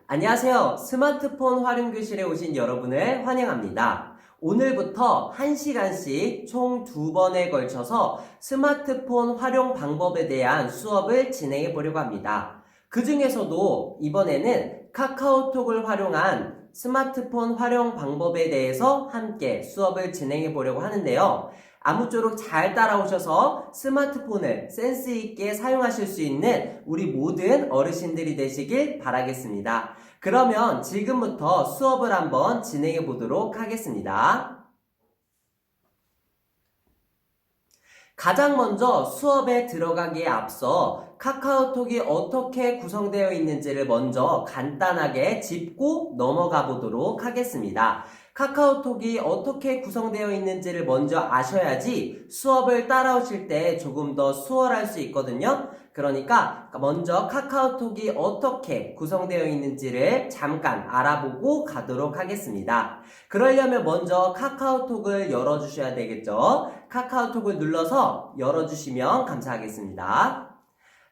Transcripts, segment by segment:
안녕하세요. 스마트폰 활용교실에 오신 여러분을 환영합니다. 오늘부터 1시간씩 총 2번에 걸쳐서 스마트폰 활용 방법에 대한 수업을 진행해 보려고 합니다. 그 중에서도 이번에는 카카오톡을 활용한 스마트폰 활용 방법에 대해서 함께 수업을 진행해 보려고 하는데요. 아무쪼록 잘 따라오셔서 스마트폰을 센스 있게 사용하실 수 있는 우리 모든 어르신들이 되시길 바라겠습니다. 그러면 지금부터 수업을 한번 진행해 보도록 하겠습니다. 가장 먼저 수업에 들어가기에 앞서 카카오톡이 어떻게 구성되어 있는지를 먼저 간단하게 짚고 넘어가 보도록 하겠습니다. 카카오톡이 어떻게 구성되어 있는지를 먼저 아셔야지 수업을 따라오실 때 조금 더 수월할 수 있거든요. 그러니까 먼저 카카오톡이 어떻게 구성되어 있는지를 잠깐 알아보고 가도록 하겠습니다. 그러려면 먼저 카카오톡을 열어주셔야 되겠죠. 카카오톡을 눌러서 열어주시면 감사하겠습니다.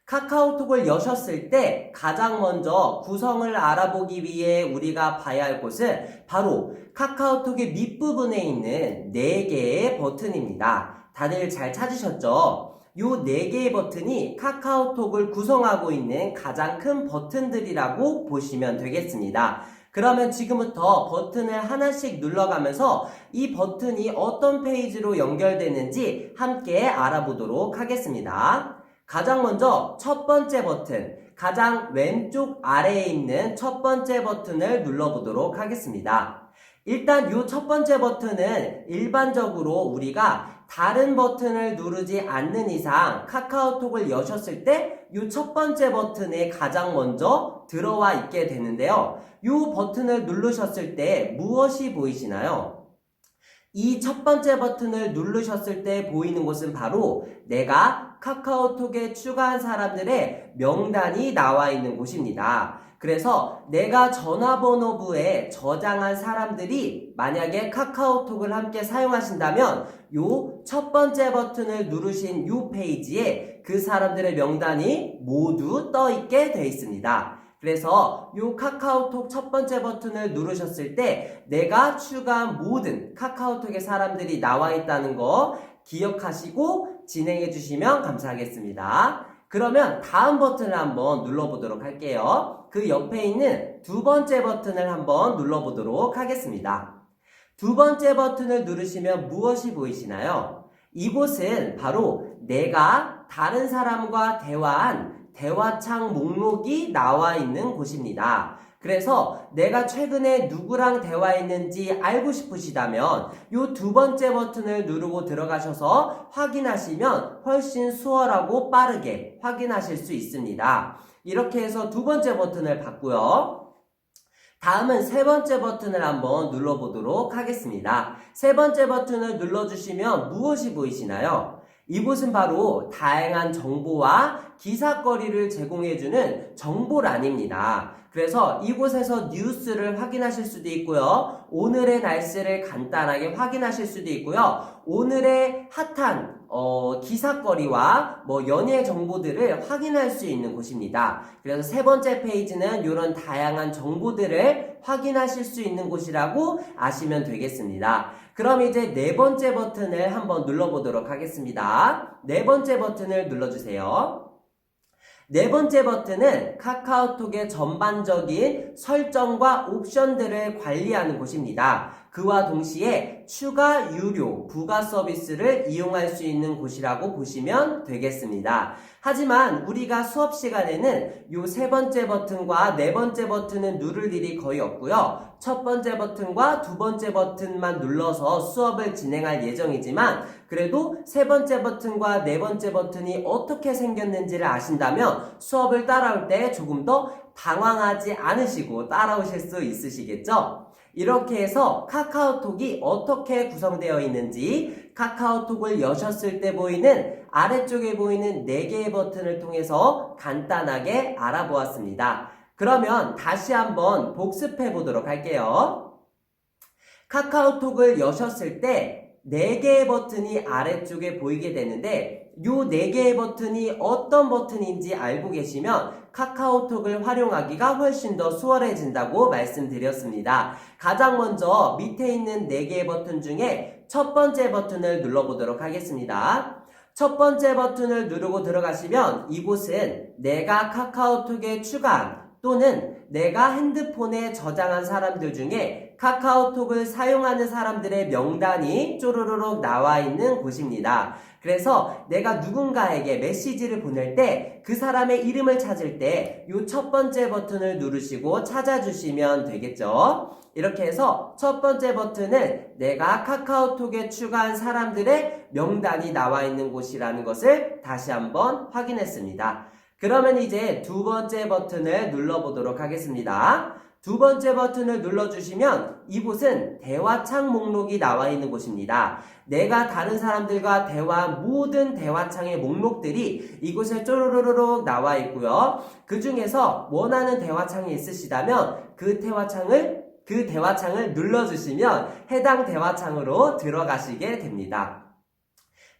카카오톡을 여셨을 때 가장 먼저 구성을 알아보기 위해 우리가 봐야 할 곳은 바로 카카오톡의 밑부분에 있는 4개의 버튼입니다. 다들 잘 찾으셨죠? 요 4개의 버튼이 카카오톡을 구성하고 있는 가장 큰 버튼들이라고 보시면 되겠습니다. 그러면 지금부터 버튼을 하나씩 눌러가면서 이 버튼이 어떤 페이지로 연결되는지 함께 알아보도록 하겠습니다. 가장 먼저 첫 번째 버튼, 가장 왼쪽 아래에 있는 첫 번째 버튼을 눌러보도록 하겠습니다. 일단 이 첫 번째 버튼은 일반적으로 우리가 다른 버튼을 누르지 않는 이상 카카오톡을 여셨을 때 이 첫 번째 버튼에 가장 먼저 들어와 있게 되는데요. 이 버튼을 누르셨을 때 무엇이 보이시나요? 이 첫 번째 버튼을 누르셨을 때 보이는 곳은 바로 내가 카카오톡에 추가한 사람들의 명단이 나와 있는 곳입니다. 그래서 내가 전화번호부에 저장한 사람들이 만약에 카카오톡을 함께 사용하신다면 요 첫 번째 버튼을 누르신 요 페이지에 그 사람들의 명단이 모두 떠 있게 되어 있습니다. 그래서 이 카카오톡 첫 번째 버튼을 누르셨을 때 내가 추가한 모든 카카오톡의 사람들이 나와 있다는 거 기억하시고 진행해 주시면 감사하겠습니다. 그러면 다음 버튼을 한번 눌러보도록 할게요. 그 옆에 있는 두 번째 버튼을 한번 눌러보도록 하겠습니다. 두 번째 버튼을 누르시면 무엇이 보이시나요? 이곳은 바로 내가 다른 사람과 대화한 대화창 목록이 나와 있는 곳입니다. 그래서 내가 최근에 누구랑 대화했는지 알고 싶으시다면 이 두 번째 버튼을 누르고 들어가셔서 확인하시면 훨씬 수월하고 빠르게 확인하실 수 있습니다. 이렇게 해서 두 번째 버튼을 봤고요. 다음은 세 번째 버튼을 한번 눌러보도록 하겠습니다. 세 번째 버튼을 눌러주시면 무엇이 보이시나요? 이곳은 바로 다양한 정보와 기사거리를 제공해주는 정보란입니다. 그래서 이곳에서 뉴스를 확인하실 수도 있고요. 오늘의 날씨를 간단하게 확인하실 수도 있고요. 오늘의 핫한 기사거리와 연예 정보들을 확인할 수 있는 곳입니다. 그래서 세 번째 페이지는 이런 다양한 정보들을 확인하실 수 있는 곳이라고 아시면 되겠습니다. 그럼 이제 네 번째 버튼을 한번 눌러보도록 하겠습니다. 네 번째 버튼을 눌러주세요. 네 번째 버튼은 카카오톡의 전반적인 설정과 옵션들을 관리하는 곳입니다. 그와 동시에 추가 유료 부가 서비스를 이용할 수 있는 곳이라고 보시면 되겠습니다. 하지만 우리가 수업 시간에는 이 세 번째 버튼과 네 번째 버튼은 누를 일이 거의 없고요. 첫 번째 버튼과 두 번째 버튼만 눌러서 수업을 진행할 예정이지만 그래도 세 번째 버튼과 네 번째 버튼이 어떻게 생겼는지를 아신다면 수업을 따라올 때 조금 더 당황하지 않으시고 따라오실 수 있으시겠죠? 이렇게 해서 카카오톡이 어떻게 구성되어 있는지 카카오톡을 여셨을 때 보이는 아래쪽에 보이는 4개의 버튼을 통해서 간단하게 알아보았습니다. 그러면 다시 한번 복습해 보도록 할게요. 카카오톡을 여셨을 때 4개의 버튼이 아래쪽에 보이게 되는데 요 4개의 버튼이 어떤 버튼인지 알고 계시면 카카오톡을 활용하기가 훨씬 더 수월해진다고 말씀드렸습니다. 가장 먼저 밑에 있는 4개의 버튼 중에 첫 번째 버튼을 눌러보도록 하겠습니다. 첫 번째 버튼을 누르고 들어가시면 이곳은 내가 카카오톡에 추가한 또는 내가 핸드폰에 저장한 사람들 중에 카카오톡을 사용하는 사람들의 명단이 쪼르르륵 나와 있는 곳입니다. 그래서 내가 누군가에게 메시지를 보낼 때 그 사람의 이름을 찾을 때 이 첫 번째 버튼을 누르시고 찾아주시면 되겠죠. 이렇게 해서 첫 번째 버튼은 내가 카카오톡에 추가한 사람들의 명단이 나와 있는 곳이라는 것을 다시 한번 확인했습니다. 그러면 이제 두 번째 버튼을 눌러보도록 하겠습니다. 두 번째 버튼을 눌러주시면 이곳은 대화창 목록이 나와 있는 곳입니다. 내가 다른 사람들과 대화한 모든 대화창의 목록들이 이곳에 쪼르르륵 나와 있고요. 그 중에서 원하는 대화창이 있으시다면 그 대화창을 눌러주시면 해당 대화창으로 들어가시게 됩니다.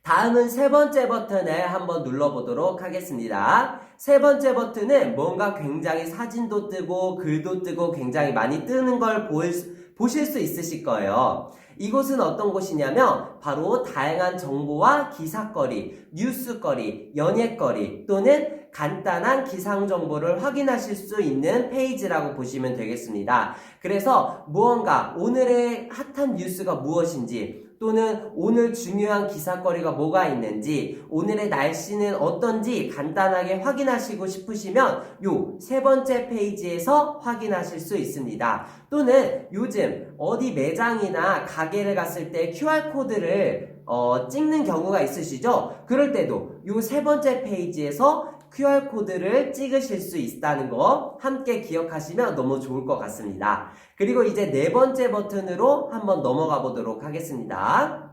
다음은 세 번째 버튼을 한번 눌러보도록 하겠습니다. 세 번째 버튼은 뭔가 굉장히 사진도 뜨고 글도 뜨고 굉장히 많이 뜨는 걸 보실 수 있으실 거예요. 이곳은 어떤 곳이냐면 바로 다양한 정보와 기사거리, 뉴스거리, 연예거리 또는 간단한 기상 정보를 확인하실 수 있는 페이지라고 보시면 되겠습니다. 그래서 무언가 오늘의 핫한 뉴스가 무엇인지 또는 오늘 중요한 기사거리가 뭐가 있는지 오늘의 날씨는 어떤지 간단하게 확인하시고 싶으시면 요 세 번째 페이지에서 확인하실 수 있습니다. 또는 요즘 어디 매장이나 가게를 갔을 때 QR코드를 찍는 경우가 있으시죠? 그럴 때도 요 세 번째 페이지에서 QR코드를 찍으실 수 있다는 거 함께 기억하시면 너무 좋을 것 같습니다. 그리고 이제 네 번째 버튼으로 한번 넘어가 보도록 하겠습니다.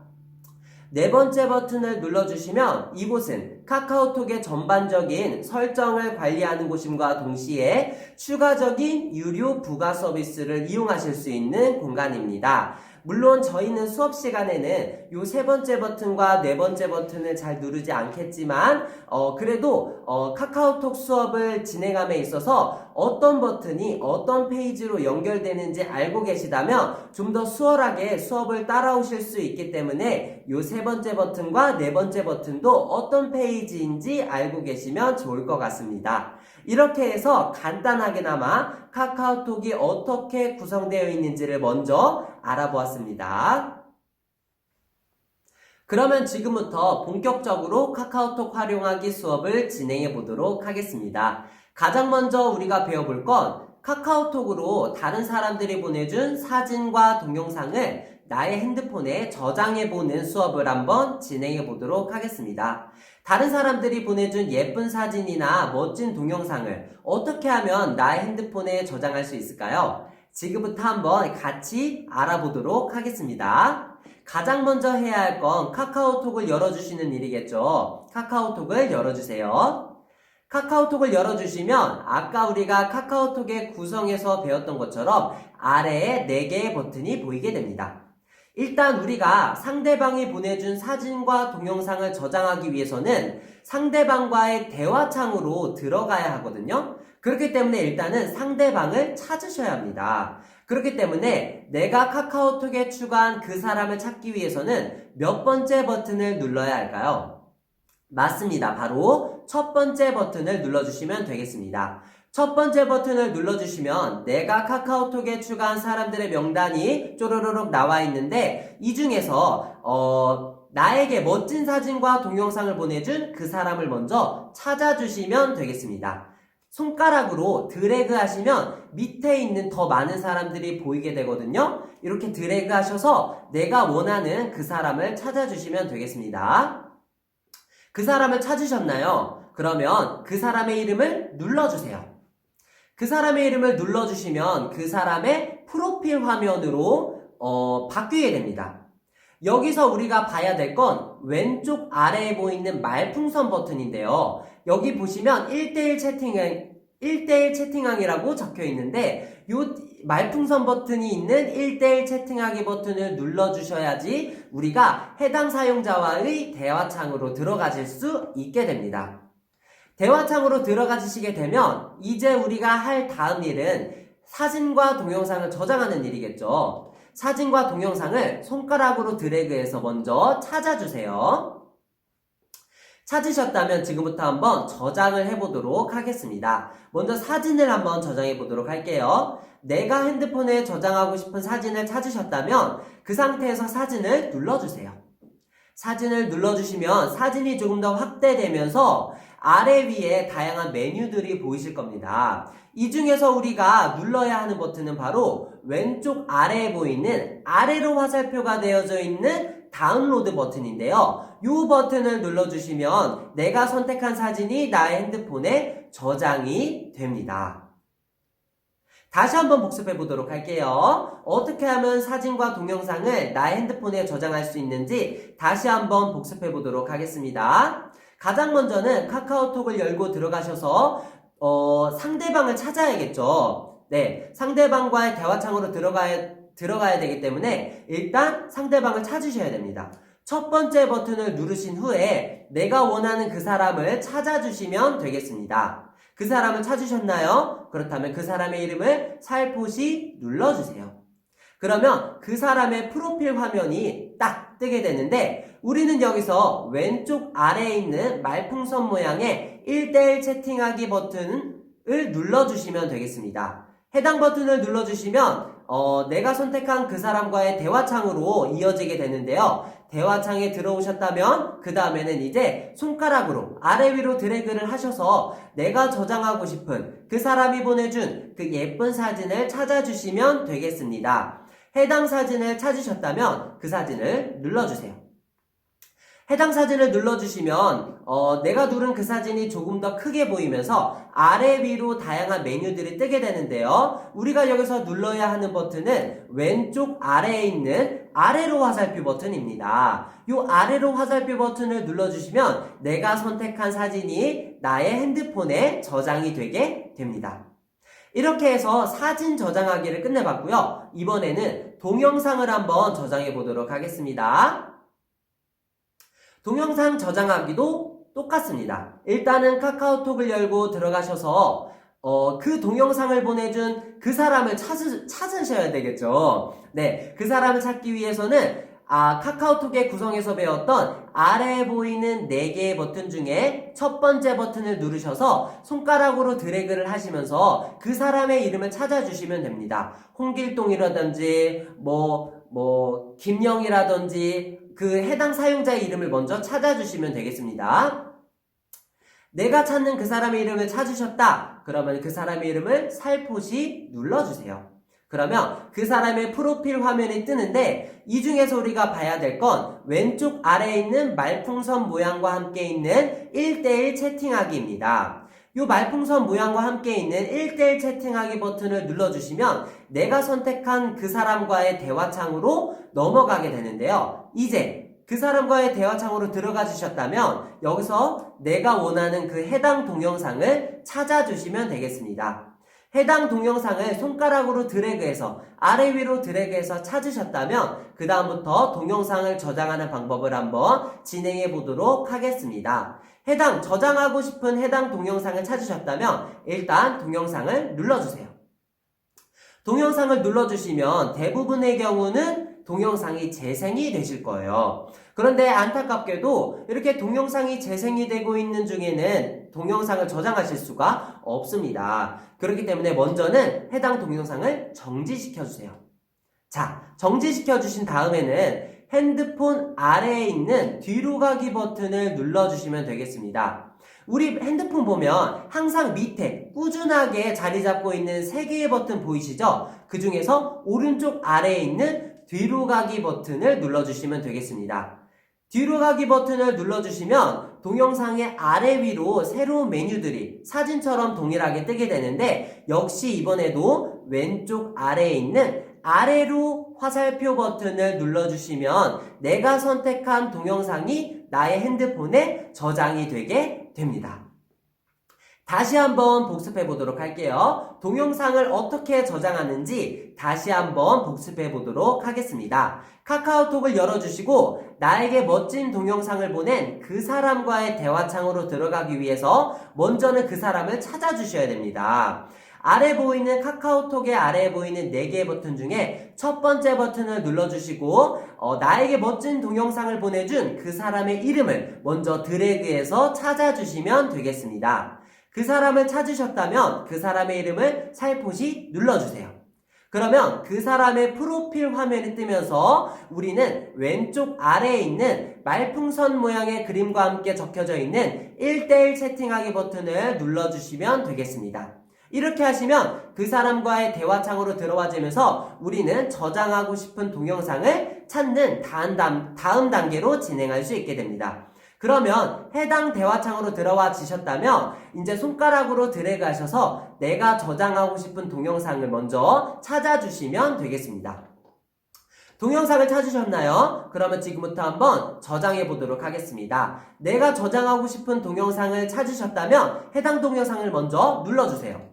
네 번째 버튼을 눌러주시면 이곳은 카카오톡의 전반적인 설정을 관리하는 곳임과 동시에 추가적인 유료 부가 서비스를 이용하실 수 있는 공간입니다. 물론 저희는 수업 시간에는 요 세 번째 버튼과 네 번째 버튼을 잘 누르지 않겠지만 그래도 카카오톡 수업을 진행함에 있어서 어떤 버튼이 어떤 페이지로 연결되는지 알고 계시다면 좀 더 수월하게 수업을 따라오실 수 있기 때문에 요 세 번째 버튼과 네 번째 버튼도 어떤 페이지인지 알고 계시면 좋을 것 같습니다. 이렇게 해서 간단하게나마 카카오톡이 어떻게 구성되어 있는지를 먼저 알아보았습니다. 그러면 지금부터 본격적으로 카카오톡 활용하기 수업을 진행해 보도록 하겠습니다. 가장 먼저 우리가 배워볼 건 카카오톡으로 다른 사람들이 보내준 사진과 동영상을 나의 핸드폰에 저장해보는 수업을 한번 진행해 보도록 하겠습니다. 다른 사람들이 보내준 예쁜 사진이나 멋진 동영상을 어떻게 하면 나의 핸드폰에 저장할 수 있을까요? 지금부터 한번 같이 알아보도록 하겠습니다. 가장 먼저 해야 할 건 카카오톡을 열어주시는 일이겠죠. 카카오톡을 열어주세요. 카카오톡을 열어주시면 아까 우리가 카카오톡의 구성에서 배웠던 것처럼 아래에 4개의 버튼이 보이게 됩니다. 일단 우리가 상대방이 보내준 사진과 동영상을 저장하기 위해서는 상대방과의 대화창으로 들어가야 하거든요. 그렇기 때문에 일단은 상대방을 찾으셔야 합니다. 그렇기 때문에 내가 카카오톡에 추가한 그 사람을 찾기 위해서는 몇 번째 버튼을 눌러야 할까요? 맞습니다. 바로 첫 번째 버튼을 눌러주시면 되겠습니다. 첫 번째 버튼을 눌러주시면 내가 카카오톡에 추가한 사람들의 명단이 쪼르르륵 나와 있는데 이 중에서 나에게 멋진 사진과 동영상을 보내준 그 사람을 먼저 찾아주시면 되겠습니다. 손가락으로 드래그 하시면 밑에 있는 더 많은 사람들이 보이게 되거든요. 이렇게 드래그 하셔서 내가 원하는 그 사람을 찾아주시면 되겠습니다. 그 사람을 찾으셨나요? 그러면 그 사람의 이름을 눌러주세요. 그 사람의 이름을 눌러주시면 그 사람의 프로필 화면으로 바뀌게 됩니다. 여기서 우리가 봐야 될 건 왼쪽 아래에 보이는 말풍선 버튼인데요. 여기 보시면 1대1 1대1 채팅하기라고 적혀 있는데 요 말풍선 버튼이 있는 1대1 채팅하기 버튼을 눌러주셔야지 우리가 해당 사용자와의 대화창으로 들어가실 수 있게 됩니다. 대화창으로 들어가시게 되면 이제 우리가 할 다음 일은 사진과 동영상을 저장하는 일이겠죠. 사진과 동영상을 손가락으로 드래그해서 먼저 찾아주세요. 찾으셨다면 지금부터 한번 저장을 해보도록 하겠습니다. 먼저 사진을 한번 저장해 보도록 할게요. 내가 핸드폰에 저장하고 싶은 사진을 찾으셨다면 그 상태에서 사진을 눌러주세요. 사진을 눌러주시면 사진이 조금 더 확대되면서 아래 위에 다양한 메뉴들이 보이실 겁니다. 이 중에서 우리가 눌러야 하는 버튼은 바로 왼쪽 아래에 보이는 아래로 화살표가 되어져 있는 다운로드 버튼인데요. 이 버튼을 눌러주시면 내가 선택한 사진이 나의 핸드폰에 저장이 됩니다. 다시 한번 복습해 보도록 할게요. 어떻게 하면 사진과 동영상을 나의 핸드폰에 저장할 수 있는지 다시 한번 복습해 보도록 하겠습니다. 가장 먼저는 카카오톡을 열고 들어가셔서 상대방을 찾아야겠죠. 네, 상대방과의 대화창으로 들어가야 되기 때문에 일단 상대방을 찾으셔야 됩니다. 첫 번째 버튼을 누르신 후에 내가 원하는 그 사람을 찾아주시면 되겠습니다. 그 사람을 찾으셨나요? 그렇다면 그 사람의 이름을 살포시 눌러주세요. 그러면 그 사람의 프로필 화면이 딱 뜨게 되는데 우리는 여기서 왼쪽 아래에 있는 말풍선 모양의 1대1 채팅하기 버튼을 눌러주시면 되겠습니다. 해당 버튼을 눌러주시면 내가 선택한 그 사람과의 대화창으로 이어지게 되는데요. 대화창에 들어오셨다면 그 다음에는 이제 손가락으로 아래 위로 드래그를 하셔서 내가 저장하고 싶은 그 사람이 보내준 그 예쁜 사진을 찾아주시면 되겠습니다. 해당 사진을 찾으셨다면 그 사진을 눌러주세요. 해당 사진을 눌러주시면 내가 누른 그 사진이 조금 더 크게 보이면서 아래 위로 다양한 메뉴들이 뜨게 되는데요. 우리가 여기서 눌러야 하는 버튼은 왼쪽 아래에 있는 아래로 화살표 버튼입니다. 이 아래로 화살표 버튼을 눌러주시면 내가 선택한 사진이 나의 핸드폰에 저장이 되게 됩니다. 이렇게 해서 사진 저장하기를 끝내봤고요. 이번에는 동영상을 한번 저장해 보도록 하겠습니다. 동영상 저장하기도 똑같습니다. 일단은 카카오톡을 열고 들어가셔서 그 동영상을 보내준 그 사람을 찾으셔야 되겠죠. 네, 그 사람을 찾기 위해서는 카카오톡의 구성에서 배웠던 아래에 보이는 4개의 버튼 중에 첫 번째 버튼을 누르셔서 손가락으로 드래그를 하시면서 그 사람의 이름을 찾아주시면 됩니다. 홍길동이라든지 김영이라든지 그 해당 사용자의 이름을 먼저 찾아주시면 되겠습니다. 내가 찾는 그 사람의 이름을 찾으셨다. 그러면 그 사람의 이름을 살포시 눌러주세요. 그러면 그 사람의 프로필 화면이 뜨는데 이 중에서 우리가 봐야 될 건 왼쪽 아래에 있는 말풍선 모양과 함께 있는 1대1 채팅하기입니다. 이 말풍선 모양과 함께 있는 1대1 채팅하기 버튼을 눌러주시면 내가 선택한 그 사람과의 대화창으로 넘어가게 되는데요. 이제 그 사람과의 대화창으로 들어가 주셨다면 여기서 내가 원하는 그 해당 동영상을 찾아주시면 되겠습니다. 해당 동영상을 손가락으로 드래그해서 아래 위로 드래그해서 찾으셨다면 그 다음부터 동영상을 저장하는 방법을 한번 진행해 보도록 하겠습니다. 저장하고 싶은 해당 동영상을 찾으셨다면 일단 동영상을 눌러주세요. 동영상을 눌러주시면 대부분의 경우는 동영상이 재생이 되실 거예요. 그런데 안타깝게도 이렇게 동영상이 재생이 되고 있는 중에는 동영상을 저장하실 수가 없습니다. 그렇기 때문에 먼저는 해당 동영상을 정지시켜주세요. 자, 정지시켜주신 다음에는 핸드폰 아래에 있는 뒤로 가기 버튼을 눌러주시면 되겠습니다. 우리 핸드폰 보면 항상 밑에 꾸준하게 자리 잡고 있는 3개의 버튼 보이시죠? 그 중에서 오른쪽 아래에 있는 뒤로 가기 버튼을 눌러주시면 되겠습니다. 뒤로 가기 버튼을 눌러주시면 동영상의 아래 위로 새로운 메뉴들이 사진처럼 동일하게 뜨게 되는데 역시 이번에도 왼쪽 아래에 있는 아래로 화살표 버튼을 눌러주시면 내가 선택한 동영상이 나의 핸드폰에 저장이 되게 됩니다. 다시 한번 복습해 보도록 할게요. 동영상을 어떻게 저장하는지 다시 한번 복습해 보도록 하겠습니다. 카카오톡을 열어주시고 나에게 멋진 동영상을 보낸 그 사람과의 대화창으로 들어가기 위해서 먼저는 그 사람을 찾아주셔야 됩니다. 아래 보이는 카카오톡의 아래에 보이는 4개의 버튼 중에 첫 번째 버튼을 눌러주시고 나에게 멋진 동영상을 보내준 그 사람의 이름을 먼저 드래그해서 찾아주시면 되겠습니다. 그 사람을 찾으셨다면 그 사람의 이름을 살포시 눌러주세요. 그러면 그 사람의 프로필 화면이 뜨면서 우리는 왼쪽 아래에 있는 말풍선 모양의 그림과 함께 적혀져 있는 1:1 채팅하기 버튼을 눌러주시면 되겠습니다. 이렇게 하시면 그 사람과의 대화창으로 들어와지면서 우리는 저장하고 싶은 동영상을 찾는 다음 단계로 진행할 수 있게 됩니다. 그러면 해당 대화창으로 들어와 지셨다면 이제 손가락으로 드래그 하셔서 내가 저장하고 싶은 동영상을 먼저 찾아주시면 되겠습니다. 동영상을 찾으셨나요? 그러면 지금부터 한번 저장해 보도록 하겠습니다. 내가 저장하고 싶은 동영상을 찾으셨다면 해당 동영상을 먼저 눌러주세요.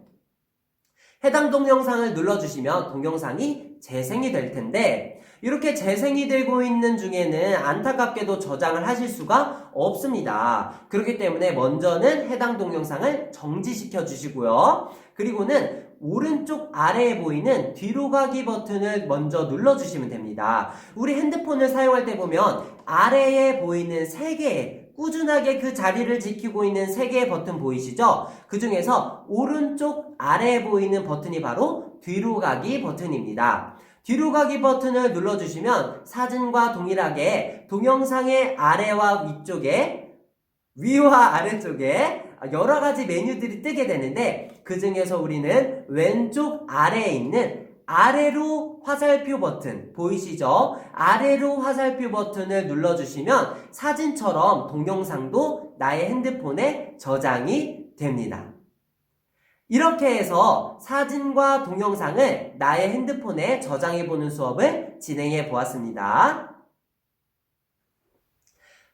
해당 동영상을 눌러주시면 동영상이 재생이 될 텐데 이렇게 재생이 되고 있는 중에는 안타깝게도 저장을 하실 수가 없습니다. 그렇기 때문에 먼저는 해당 동영상을 정지시켜 주시고요. 그리고는 오른쪽 아래에 보이는 뒤로 가기 버튼을 먼저 눌러주시면 됩니다. 우리 핸드폰을 사용할 때 보면 아래에 보이는 3개의 꾸준하게 그 자리를 지키고 있는 3개의 버튼 보이시죠? 그 중에서 오른쪽 아래에 보이는 버튼이 바로 뒤로 가기 버튼입니다. 뒤로 가기 버튼을 눌러주시면 사진과 동일하게 동영상의 아래와 위쪽에 위와 아래쪽에 여러 가지 메뉴들이 뜨게 되는데 그 중에서 우리는 왼쪽 아래에 있는 아래로 화살표 버튼 보이시죠? 아래로 화살표 버튼을 눌러주시면 사진처럼 동영상도 나의 핸드폰에 저장이 됩니다. 이렇게 해서 사진과 동영상을 나의 핸드폰에 저장해보는 수업을 진행해 보았습니다.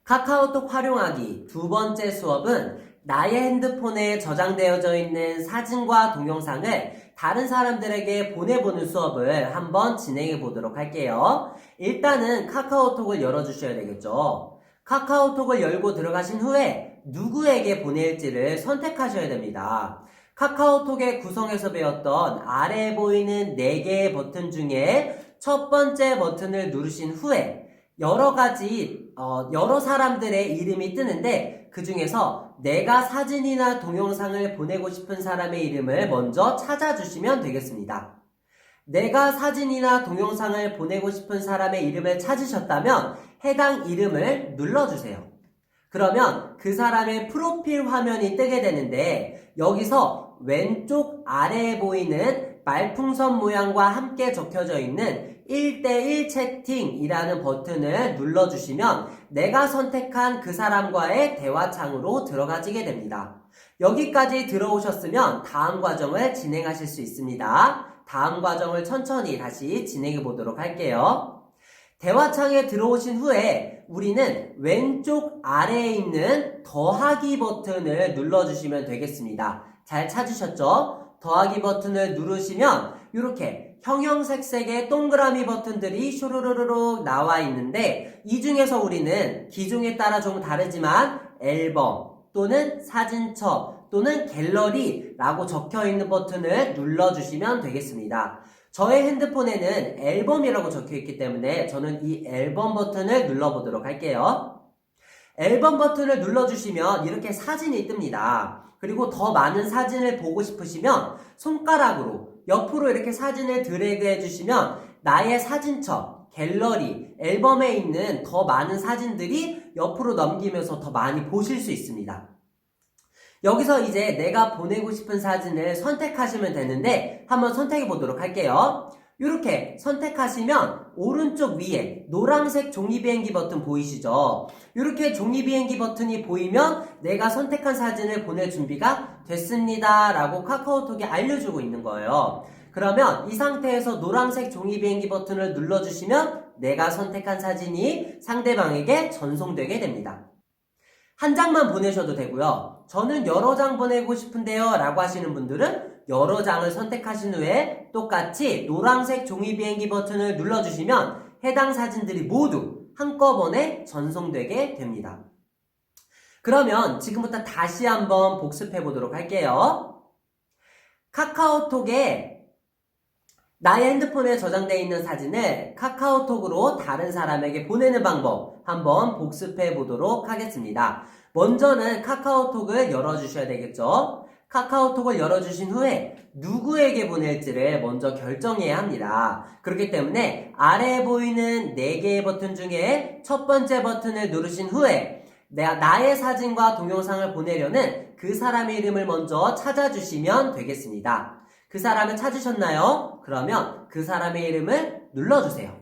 카카오톡 활용하기 두 번째 수업은 나의 핸드폰에 저장되어져 있는 사진과 동영상을 다른 사람들에게 보내보는 수업을 한번 진행해 보도록 할게요. 일단은 카카오톡을 열어주셔야 되겠죠. 카카오톡을 열고 들어가신 후에 누구에게 보낼지를 선택하셔야 됩니다. 카카오톡의 구성에서 배웠던 아래에 보이는 4개의 버튼 중에 첫 번째 버튼을 누르신 후에 여러 사람들의 이름이 뜨는데 그 중에서 내가 사진이나 동영상을 보내고 싶은 사람의 이름을 먼저 찾아주시면 되겠습니다. 내가 사진이나 동영상을 보내고 싶은 사람의 이름을 찾으셨다면 해당 이름을 눌러주세요. 그러면 그 사람의 프로필 화면이 뜨게 되는데 여기서 왼쪽 아래에 보이는 말풍선 모양과 함께 적혀져 있는 1:1 채팅이라는 버튼을 눌러주시면 내가 선택한 그 사람과의 대화창으로 들어가지게 됩니다. 여기까지 들어오셨으면 다음 과정을 진행하실 수 있습니다. 다음 과정을 천천히 다시 진행해 보도록 할게요. 대화창에 들어오신 후에 우리는 왼쪽 아래에 있는 더하기 버튼을 눌러주시면 되겠습니다. 잘 찾으셨죠? 더하기 버튼을 누르시면 이렇게 형형색색의 동그라미 버튼들이 슈루루루룩 나와 있는데 이 중에서 우리는 기종에 따라 좀 다르지만 앨범 또는 사진첩 또는 갤러리라고 적혀있는 버튼을 눌러주시면 되겠습니다. 저의 핸드폰에는 앨범이라고 적혀있기 때문에 저는 이 앨범 버튼을 눌러보도록 할게요. 앨범 버튼을 눌러주시면 이렇게 사진이 뜹니다. 그리고 더 많은 사진을 보고 싶으시면 손가락으로 옆으로 이렇게 사진을 드래그 해주시면 나의 사진첩, 갤러리, 앨범에 있는 더 많은 사진들이 옆으로 넘기면서 더 많이 보실 수 있습니다. 여기서 이제 내가 보내고 싶은 사진을 선택하시면 되는데 한번 선택해 보도록 할게요. 이렇게 선택하시면 오른쪽 위에 노란색 종이비행기 버튼 보이시죠? 이렇게 종이비행기 버튼이 보이면 내가 선택한 사진을 보낼 준비가 됐습니다 라고 카카오톡이 알려주고 있는 거예요. 그러면 이 상태에서 노란색 종이비행기 버튼을 눌러주시면 내가 선택한 사진이 상대방에게 전송되게 됩니다. 한 장만 보내셔도 되고요. 저는 여러 장 보내고 싶은데요 라고 하시는 분들은 여러 장을 선택하신 후에 똑같이 노란색 종이 비행기 버튼을 눌러주시면 해당 사진들이 모두 한꺼번에 전송되게 됩니다. 그러면 지금부터 다시 한번 복습해 보도록 할게요. 카카오톡에 나의 핸드폰에 저장되어 있는 사진을 카카오톡으로 다른 사람에게 보내는 방법 한번 복습해 보도록 하겠습니다. 먼저는 카카오톡을 열어주셔야 되겠죠? 카카오톡을 열어주신 후에 누구에게 보낼지를 먼저 결정해야 합니다. 그렇기 때문에 아래에 보이는 4개의 버튼 중에 첫 번째 버튼을 누르신 후에 나의 사진과 동영상을 보내려는 그 사람의 이름을 먼저 찾아주시면 되겠습니다. 그 사람을 찾으셨나요? 그러면 그 사람의 이름을 눌러주세요.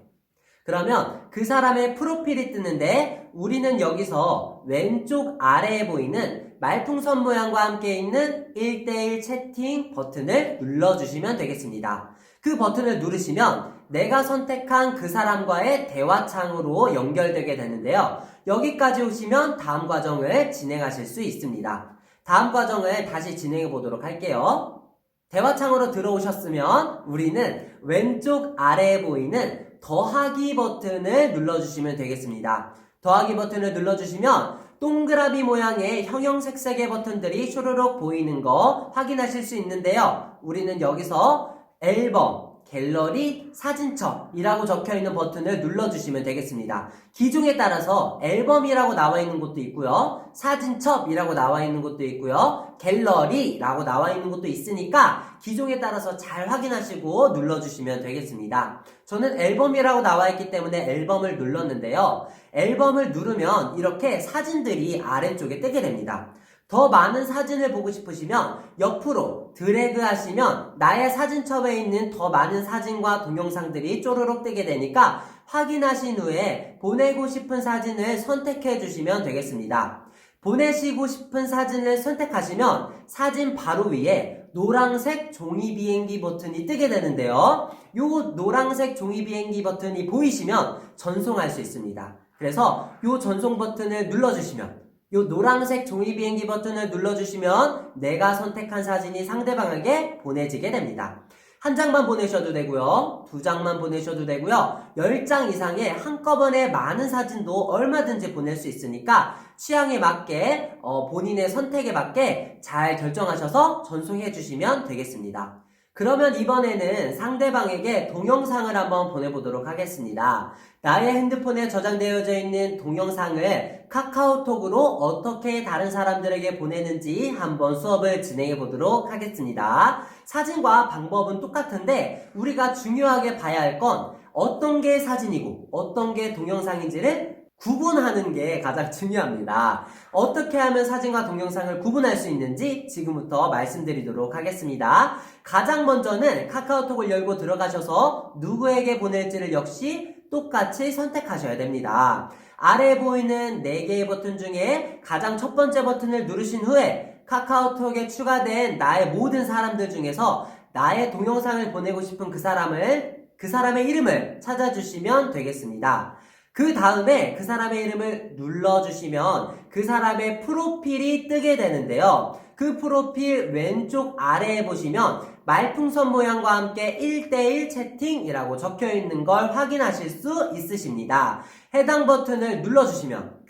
그러면 그 사람의 프로필이 뜨는데 우리는 여기서 왼쪽 아래에 보이는 말풍선 모양과 함께 있는 1:1 채팅 버튼을 눌러주시면 되겠습니다. 그 버튼을 누르시면 내가 선택한 그 사람과의 대화창으로 연결되게 되는데요. 여기까지 오시면 다음 과정을 진행하실 수 있습니다. 다음 과정을 다시 진행해 보도록 할게요. 대화창으로 들어오셨으면 우리는 왼쪽 아래에 보이는 더하기 버튼을 눌러주시면 되겠습니다. 더하기 버튼을 눌러주시면 동그라미 모양의 형형색색의 버튼들이 쇼로록 보이는 거 확인하실 수 있는데요. 우리는 여기서 앨범, 갤러리, 사진첩이라고 적혀있는 버튼을 눌러주시면 되겠습니다. 기종에 따라서 앨범이라고 나와 있는 곳도 있고요. 사진첩이라고 나와 있는 곳도 있고요. 갤러리라고 나와 있는 곳도 있으니까 기종에 따라서 잘 확인하시고 눌러주시면 되겠습니다. 저는 앨범이라고 나와 있기 때문에 앨범을 눌렀는데요. 앨범을 누르면 이렇게 사진들이 아래쪽에 뜨게 됩니다. 더 많은 사진을 보고 싶으시면 옆으로 드래그 하시면 나의 사진첩에 있는 더 많은 사진과 동영상들이 쪼르륵 뜨게 되니까 확인하신 후에 보내고 싶은 사진을 선택해 주시면 되겠습니다. 보내시고 싶은 사진을 선택하시면 사진 바로 위에 노란색 종이 비행기 버튼이 뜨게 되는데요. 요 노란색 종이 비행기 버튼이 보이시면 전송할 수 있습니다. 그래서 요 전송 버튼을 눌러주시면 요 노란색 종이 비행기 버튼을 눌러주시면 내가 선택한 사진이 상대방에게 보내지게 됩니다. 한 장만 보내셔도 되고요. 2장만 보내셔도 되고요. 10장 이상의 한꺼번에 많은 사진도 얼마든지 보낼 수 있으니까 취향에 맞게 본인의 선택에 맞게 잘 결정하셔서 전송해 주시면 되겠습니다. 그러면 이번에는 상대방에게 동영상을 한번 보내보도록 하겠습니다. 나의 핸드폰에 저장되어져 있는 동영상을 카카오톡으로 어떻게 다른 사람들에게 보내는지 한번 수업을 진행해 보도록 하겠습니다. 사진과 방법은 똑같은데 우리가 중요하게 봐야 할 건 어떤 게 사진이고 어떤 게 동영상인지를 구분하는 게 가장 중요합니다. 어떻게 하면 사진과 동영상을 구분할 수 있는지 지금부터 말씀드리도록 하겠습니다. 가장 먼저는 카카오톡을 열고 들어가셔서 누구에게 보낼지를 역시 똑같이 선택하셔야 됩니다. 아래에 보이는 4개의 버튼 중에 가장 첫 번째 버튼을 누르신 후에 카카오톡에 추가된 나의 모든 사람들 중에서 나의 동영상을 보내고 싶은 그 사람의 이름을 찾아주시면 되겠습니다. 그 다음에 그 사람의 이름을 눌러주시면 그 사람의 프로필이 뜨게 되는데요. 그 프로필 왼쪽 아래에 보시면 말풍선 모양과 함께 1:1 채팅이라고 적혀있는 걸 확인하실 수 있으십니다. 해당 버튼을 눌러주시면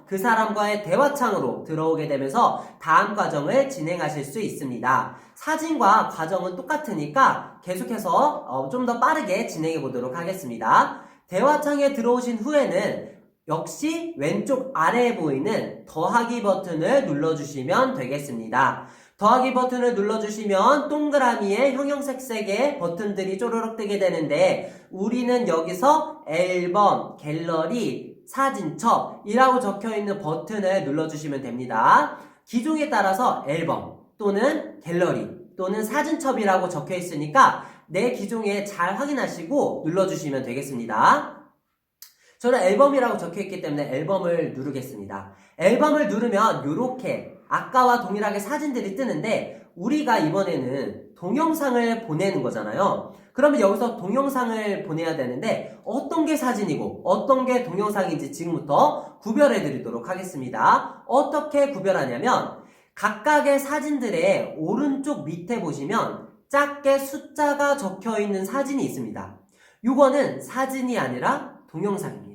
그 사람과의 대화창으로 들어오게 되면서 다음 과정을 진행하실 수 있습니다. 사진과 과정은 똑같으니까 계속해서 좀 더 빠르게 진행해 보도록 하겠습니다. 대화창에 들어오신 후에는 역시 왼쪽 아래에 보이는 더하기 버튼을 눌러주시면 되겠습니다. 더하기 버튼을 눌러주시면 동그라미에 형형색색의 버튼들이 쪼르륵 뜨게 되는데 우리는 여기서 앨범, 갤러리, 사진첩이라고 적혀있는 버튼을 눌러주시면 됩니다. 기종에 따라서 앨범 또는 갤러리 또는 사진첩이라고 적혀있으니까 내 기종에 잘 확인하시고 눌러주시면 되겠습니다. 저는 앨범이라고 적혀있기 때문에 앨범을 누르겠습니다. 앨범을 누르면 이렇게 아까와 동일하게 사진들이 뜨는데 우리가 이번에는 동영상을 보내는 거잖아요. 그러면 여기서 동영상을 보내야 되는데 어떤 게 사진이고 어떤 게 동영상인지 지금부터 구별해 드리도록 하겠습니다. 어떻게 구별하냐면 각각의 사진들의 오른쪽 밑에 보시면 작게 숫자가 적혀 있는 사진이 있습니다. 이거는 사진이 아니라 동영상입니다.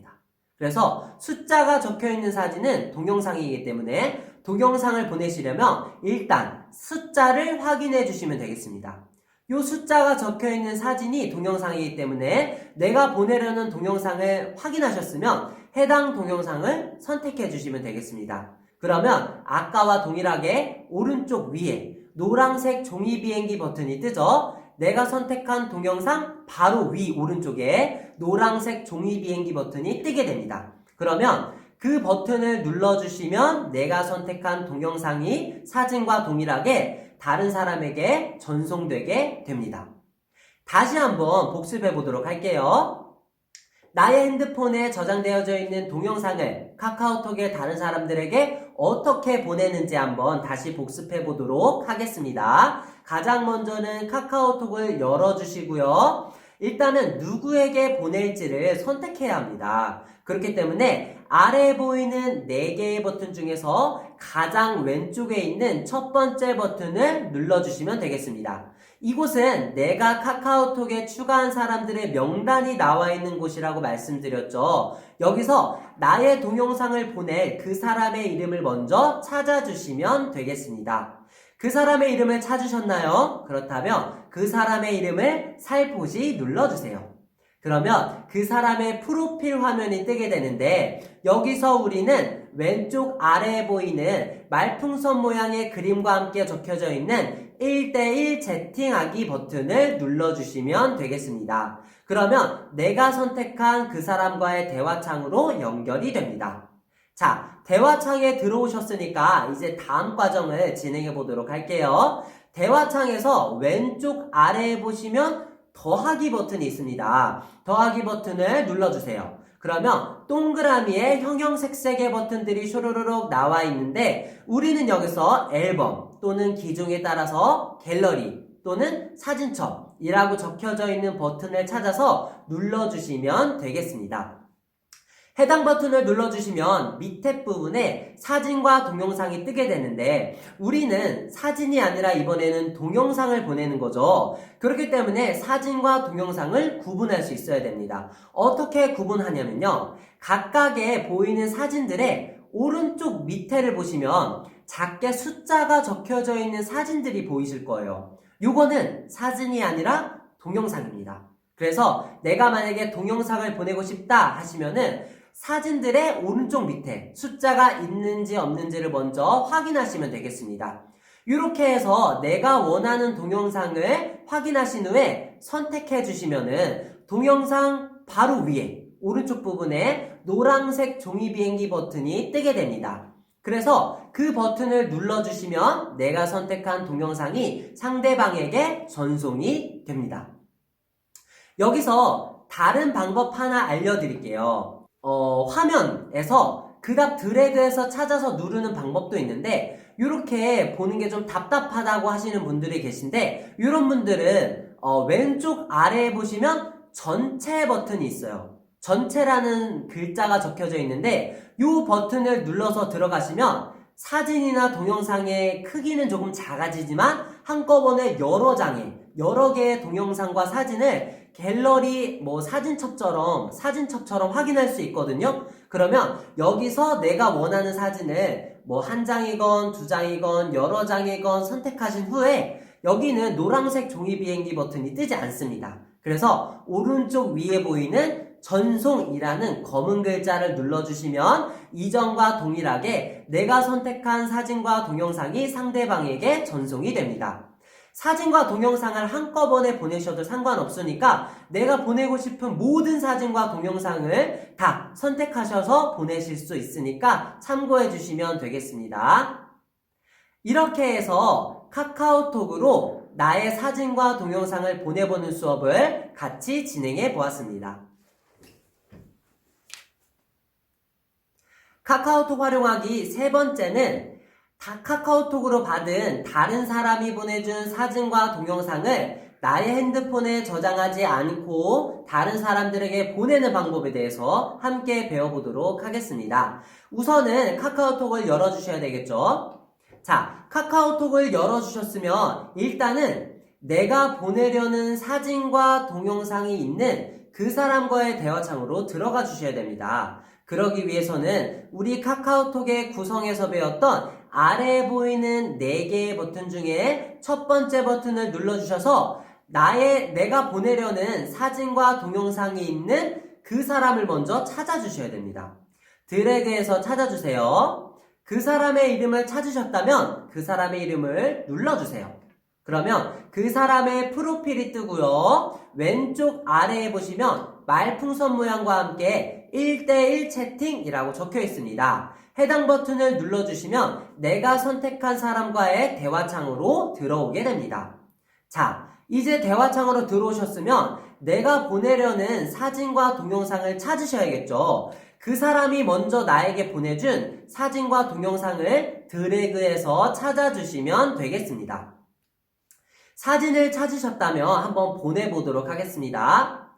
그래서 숫자가 적혀 있는 사진은 동영상이기 때문에 동영상을 보내시려면 일단 숫자를 확인해 주시면 되겠습니다. 이 숫자가 적혀 있는 사진이 동영상이기 때문에 내가 보내려는 동영상을 확인하셨으면 해당 동영상을 선택해 주시면 되겠습니다. 그러면 아까와 동일하게 오른쪽 위에 노란색 종이 비행기 버튼이 뜨죠? 내가 선택한 동영상 바로 위 오른쪽에 노란색 종이 비행기 버튼이 뜨게 됩니다. 그러면 그 버튼을 눌러주시면 내가 선택한 동영상이 사진과 동일하게 다른 사람에게 전송되게 됩니다. 다시 한번 복습해 보도록 할게요. 나의 핸드폰에 저장되어져 있는 동영상을 카카오톡의 다른 사람들에게 어떻게 보내는지 한번 다시 복습해 보도록 하겠습니다. 가장 먼저는 카카오톡을 열어주시고요. 일단은 누구에게 보낼지를 선택해야 합니다. 그렇기 때문에 아래에 보이는 4개의 버튼 중에서 가장 왼쪽에 있는 첫 번째 버튼을 눌러주시면 되겠습니다. 이곳은 내가 카카오톡에 추가한 사람들의 명단이 나와 있는 곳이라고 말씀드렸죠. 여기서 나의 동영상을 보낼 그 사람의 이름을 먼저 찾아주시면 되겠습니다. 그 사람의 이름을 찾으셨나요? 그렇다면 그 사람의 이름을 살포시 눌러주세요. 그러면 그 사람의 프로필 화면이 뜨게 되는데 여기서 우리는 왼쪽 아래에 보이는 말풍선 모양의 그림과 함께 적혀져 있는 1:1 채팅하기 버튼을 눌러주시면 되겠습니다. 그러면 내가 선택한 그 사람과의 대화창으로 연결이 됩니다. 자, 대화창에 들어오셨으니까 이제 다음 과정을 진행해 보도록 할게요. 대화창에서 왼쪽 아래에 보시면 더하기 버튼이 있습니다. 더하기 버튼을 눌러주세요. 그러면 동그라미에 형형색색의 버튼들이 쇼로로록 나와 있는데 우리는 여기서 앨범 또는 기종에 따라서 갤러리 또는 사진첩이라고 적혀져 있는 버튼을 찾아서 눌러주시면 되겠습니다. 해당 버튼을 눌러주시면 밑에 부분에 사진과 동영상이 뜨게 되는데 우리는 사진이 아니라 이번에는 동영상을 보내는 거죠. 그렇기 때문에 사진과 동영상을 구분할 수 있어야 됩니다. 어떻게 구분하냐면요. 각각의 보이는 사진들의 오른쪽 밑에를 보시면 작게 숫자가 적혀져 있는 사진들이 보이실 거예요. 요거는 사진이 아니라 동영상입니다. 그래서 내가 만약에 동영상을 보내고 싶다 하시면은 사진들의 오른쪽 밑에 숫자가 있는지 없는지를 먼저 확인하시면 되겠습니다. 이렇게 해서 내가 원하는 동영상을 확인하신 후에 선택해 주시면은 동영상 바로 위에 오른쪽 부분에 노란색 종이 비행기 버튼이 뜨게 됩니다. 그래서 그 버튼을 눌러주시면 내가 선택한 동영상이 상대방에게 전송이 됩니다. 여기서 다른 방법 하나 알려드릴게요. 화면에서 그닥 드래그해서 찾아서 누르는 방법도 있는데 이렇게 보는 게 좀 답답하다고 하시는 분들이 계신데 이런 분들은 왼쪽 아래에 보시면 전체 버튼이 있어요. 전체라는 글자가 적혀져 있는데 이 버튼을 눌러서 들어가시면 사진이나 동영상의 크기는 조금 작아지지만 한꺼번에 여러 개의 동영상과 사진을 갤러리 사진첩처럼 확인할 수 있거든요. 그러면 여기서 내가 원하는 사진을 한 장이건 두 장이건 여러 장이건 선택하신 후에 여기는 노란색 종이 비행기 버튼이 뜨지 않습니다. 그래서 오른쪽 위에 보이는 전송이라는 검은 글자를 눌러주시면 이전과 동일하게 내가 선택한 사진과 동영상이 상대방에게 전송이 됩니다. 사진과 동영상을 한꺼번에 보내셔도 상관없으니까 내가 보내고 싶은 모든 사진과 동영상을 다 선택하셔서 보내실 수 있으니까 참고해 주시면 되겠습니다. 이렇게 해서 카카오톡으로 나의 사진과 동영상을 보내보는 수업을 같이 진행해 보았습니다. 카카오톡 활용하기 세 번째는 카카오톡으로 받은 다른 사람이 보내준 사진과 동영상을 나의 핸드폰에 저장하지 않고 다른 사람들에게 보내는 방법에 대해서 함께 배워보도록 하겠습니다. 우선은 카카오톡을 열어주셔야 되겠죠? 자, 카카오톡을 열어주셨으면 일단은 내가 보내려는 사진과 동영상이 있는 그 사람과의 대화창으로 들어가 주셔야 됩니다. 그러기 위해서는 우리 카카오톡의 구성에서 배웠던 아래에 보이는 4개의 버튼 중에 첫 번째 버튼을 눌러주셔서 내가 보내려는 사진과 동영상이 있는 그 사람을 먼저 찾아주셔야 됩니다. 드래그해서 찾아주세요. 그 사람의 이름을 찾으셨다면 그 사람의 이름을 눌러주세요. 그러면 그 사람의 프로필이 뜨고요. 왼쪽 아래에 보시면 말풍선 모양과 함께 1대1 채팅이라고 적혀 있습니다. 해당 버튼을 눌러주시면 내가 선택한 사람과의 대화창으로 들어오게 됩니다. 자, 이제 대화창으로 들어오셨으면 내가 보내려는 사진과 동영상을 찾으셔야겠죠. 그 사람이 먼저 나에게 보내준 사진과 동영상을 드래그해서 찾아주시면 되겠습니다. 사진을 찾으셨다면 한번 보내보도록 하겠습니다.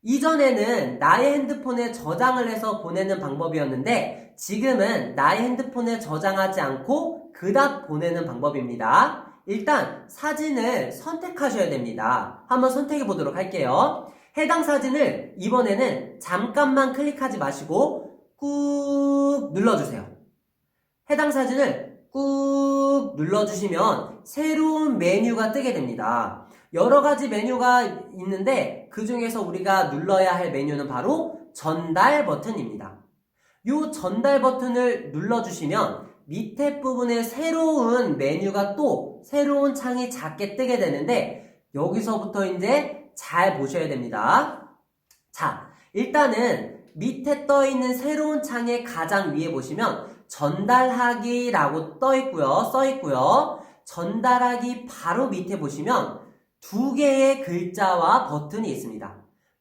이전에는 나의 핸드폰에 저장을 해서 보내는 방법이었는데 지금은 나의 핸드폰에 저장하지 않고 그닥 보내는 방법입니다. 일단 사진을 선택하셔야 됩니다. 한번 선택해 보도록 할게요. 해당 사진을 이번에는 잠깐만 클릭하지 마시고 꾹 눌러주세요. 해당 사진을 꾹 눌러주시면 새로운 메뉴가 뜨게 됩니다. 여러 가지 메뉴가 있는데 그 중에서 우리가 눌러야 할 메뉴는 바로 전달 버튼입니다. 이 전달 버튼을 눌러주시면 밑에 부분에 새로운 메뉴가 또 새로운 창이 작게 뜨게 되는데 여기서부터 이제 잘 보셔야 됩니다. 자, 일단은 밑에 떠 있는 새로운 창의 가장 위에 보시면 전달하기라고 써 있고요. 전달하기 바로 밑에 보시면 2개의 글자와 버튼이 있습니다.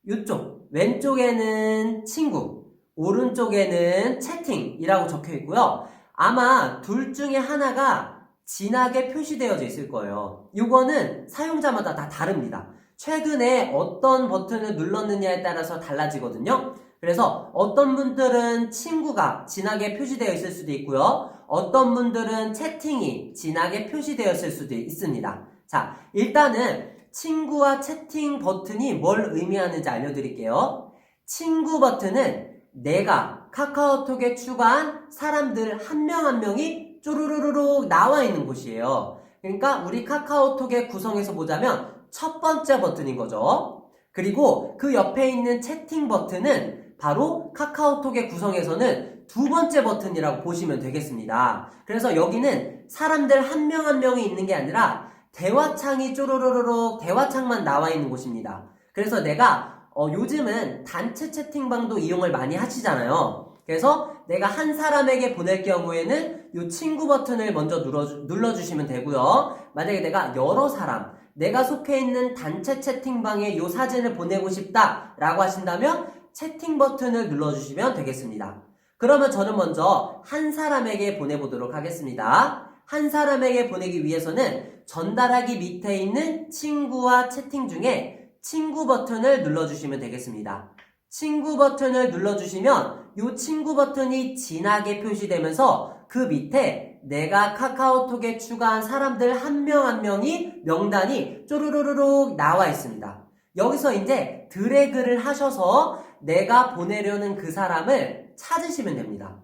이쪽 왼쪽에는 친구, 오른쪽에는 채팅이라고 적혀 있고요. 아마 둘 중에 하나가 진하게 표시되어져 있을 거예요. 이거는 사용자마다 다 다릅니다. 최근에 어떤 버튼을 눌렀느냐에 따라서 달라지거든요. 그래서 어떤 분들은 친구가 진하게 표시되어 있을 수도 있고요. 어떤 분들은 채팅이 진하게 표시되어 있을 수도 있습니다. 자, 일단은 친구와 채팅 버튼이 뭘 의미하는지 알려드릴게요. 친구 버튼은 내가 카카오톡에 추가한 사람들 한 명 한 명이 쪼르르르륵 나와 있는 곳이에요. 그러니까 우리 카카오톡의 구성에서 보자면 첫 번째 버튼인 거죠. 그리고 그 옆에 있는 채팅 버튼은 바로 카카오톡의 구성에서는 2번째 버튼이라고 보시면 되겠습니다. 그래서 여기는 사람들 한 명 한 명이 있는 게 아니라 대화창이 쪼르르르륵 대화창만 나와 있는 곳입니다. 그래서 내가 요즘은 단체 채팅방도 이용을 많이 하시잖아요. 그래서 내가 한 사람에게 보낼 경우에는 이 친구 버튼을 먼저 눌러주시면 되고요. 만약에 내가 여러 사람, 내가 속해 있는 단체 채팅방에 이 사진을 보내고 싶다 라고 하신다면 채팅 버튼을 눌러주시면 되겠습니다. 그러면 저는 먼저 한 사람에게 보내보도록 하겠습니다. 한 사람에게 보내기 위해서는 전달하기 밑에 있는 친구와 채팅 중에 친구 버튼을 눌러주시면 되겠습니다. 친구 버튼을 눌러주시면 이 친구 버튼이 진하게 표시되면서 그 밑에 내가 카카오톡에 추가한 사람들 한 명 한 명이 명단이 쪼르르르륵 나와 있습니다. 여기서 이제 드래그를 하셔서 내가 보내려는 그 사람을 찾으시면 됩니다.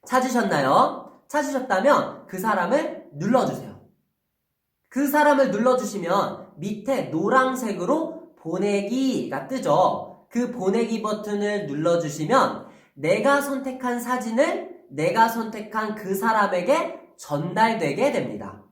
찾으셨나요? 찾으셨다면 그 사람을 눌러주세요. 그 사람을 눌러주시면 밑에 노란색으로 보내기가 뜨죠. 그 보내기 버튼을 눌러주시면 내가 선택한 사진을 내가 선택한 그 사람에게 전달되게 됩니다.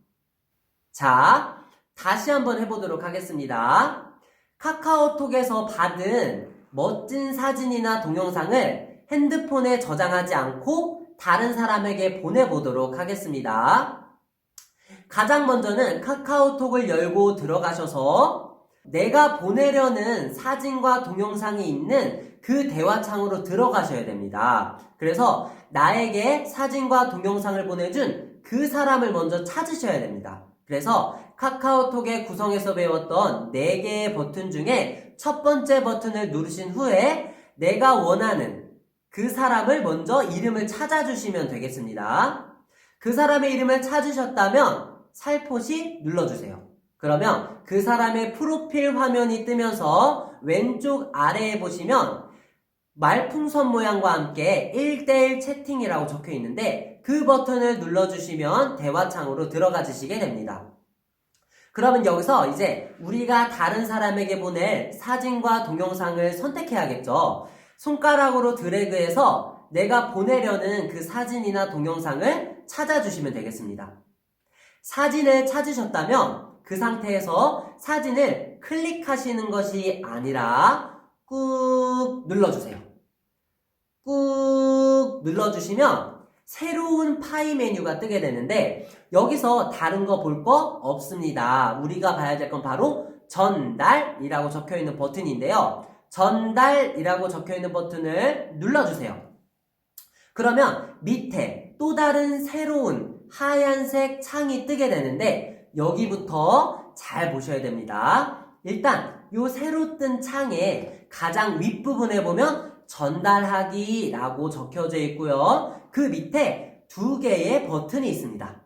자, 다시 한번 해보도록 하겠습니다. 카카오톡에서 받은 멋진 사진이나 동영상을 핸드폰에 저장하지 않고 다른 사람에게 보내보도록 하겠습니다. 가장 먼저는 카카오톡을 열고 들어가셔서 내가 보내려는 사진과 동영상이 있는 그 대화창으로 들어가셔야 됩니다. 그래서 나에게 사진과 동영상을 보내준 그 사람을 먼저 찾으셔야 됩니다. 그래서 카카오톡의 구성에서 배웠던 4개의 버튼 중에 첫 번째 버튼을 누르신 후에 내가 원하는 그 사람을 먼저 이름을 찾아주시면 되겠습니다. 그 사람의 이름을 찾으셨다면 살포시 눌러주세요. 그러면 그 사람의 프로필 화면이 뜨면서 왼쪽 아래에 보시면 말풍선 모양과 함께 1대1 채팅이라고 적혀 있는데 그 버튼을 눌러주시면 대화창으로 들어가 주시게 됩니다. 그러면 여기서 이제 우리가 다른 사람에게 보낼 사진과 동영상을 선택해야겠죠. 손가락으로 드래그해서 내가 보내려는 그 사진이나 동영상을 찾아주시면 되겠습니다. 사진을 찾으셨다면 그 상태에서 사진을 클릭하시는 것이 아니라 꾹 눌러주세요. 꾹 눌러주시면 새로운 파일 메뉴가 뜨게 되는데 여기서 다른 거 볼 거 없습니다. 우리가 봐야 될 건 바로 전달이라고 적혀있는 버튼인데요. 전달이라고 적혀있는 버튼을 눌러주세요. 그러면 밑에 또 다른 새로운 하얀색 창이 뜨게 되는데 여기부터 잘 보셔야 됩니다. 일단 이 새로 뜬 창의 가장 윗부분에 보면 전달하기라고 적혀져 있고요. 그 밑에 2개의 버튼이 있습니다.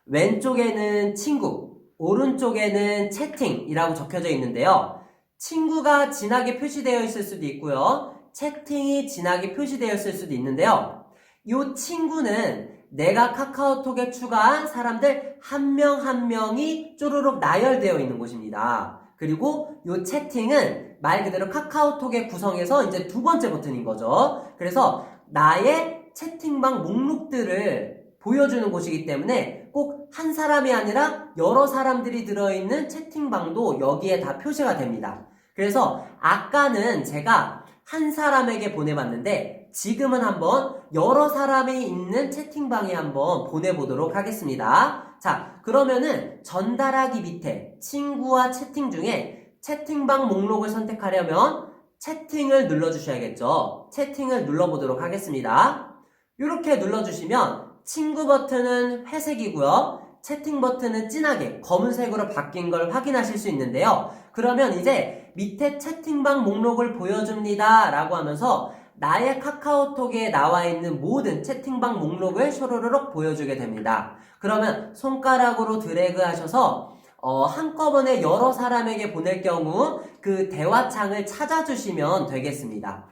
왼쪽에는 친구, 오른쪽에는 채팅이라고 적혀져 있는데요. 친구가 진하게 표시되어 있을 수도 있고요. 채팅이 진하게 표시되어 있을 수도 있는데요. 이 친구는 내가 카카오톡에 추가한 사람들 한 명 한 명이 쪼르륵 나열되어 있는 곳입니다. 그리고 이 채팅은 말 그대로 카카오톡의 구성에서 이제 2번째 버튼인 거죠. 그래서 나의 채팅방 목록들을 보여주는 곳이기 때문에 꼭 한 사람이 아니라 여러 사람들이 들어있는 채팅방도 여기에 다 표시가 됩니다. 그래서 아까는 제가 한 사람에게 보내봤는데 지금은 한번 여러 사람이 있는 채팅방에 한번 보내보도록 하겠습니다. 자, 그러면은 전달하기 밑에 친구와 채팅 중에 채팅방 목록을 선택하려면 채팅을 눌러주셔야겠죠. 채팅을 눌러보도록 하겠습니다. 이렇게 눌러주시면 친구 버튼은 회색이고요. 채팅 버튼은 진하게 검은색으로 바뀐 걸 확인하실 수 있는데요. 그러면 이제 밑에 채팅방 목록을 보여줍니다 라고 하면서 나의 카카오톡에 나와 있는 모든 채팅방 목록을 쇼로로록 보여주게 됩니다. 그러면 손가락으로 드래그 하셔서 한꺼번에 여러 사람에게 보낼 경우 그 대화창을 찾아주시면 되겠습니다.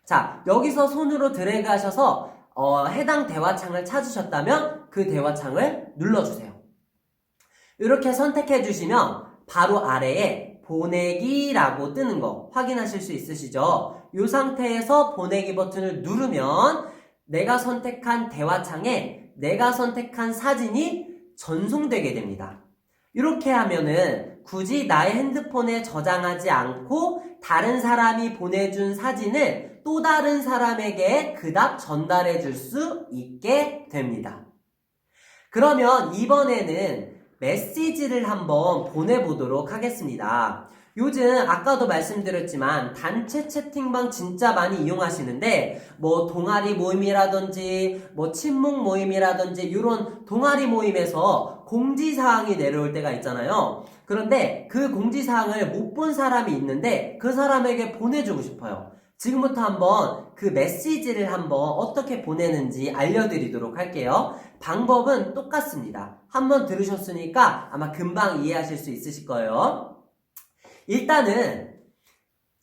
자, 여기서 손으로 드래그 하셔서 해당 대화창을 찾으셨다면 그 대화창을 눌러주세요. 이렇게 선택해 주시면 바로 아래에 보내기라고 뜨는 거 확인하실 수 있으시죠? 이 상태에서 보내기 버튼을 누르면 내가 선택한 대화창에 내가 선택한 사진이 전송되게 됩니다. 이렇게 하면은 굳이 나의 핸드폰에 저장하지 않고 다른 사람이 보내준 사진을 또 다른 사람에게 그닥 전달해 줄 수 있게 됩니다. 그러면 이번에는 메시지를 한번 보내보도록 하겠습니다. 요즘 아까도 말씀드렸지만 단체 채팅방 진짜 많이 이용하시는데 뭐 동아리 모임이라든지 뭐 친목 모임이라든지 이런 동아리 모임에서 공지사항이 내려올 때가 있잖아요. 그런데 그 공지사항을 못 본 사람이 있는데 그 사람에게 보내주고 싶어요. 지금부터 한번 그 메시지를 한번 어떻게 보내는지 알려드리도록 할게요. 방법은 똑같습니다. 한번 들으셨으니까 아마 금방 이해하실 수 있으실 거예요. 일단은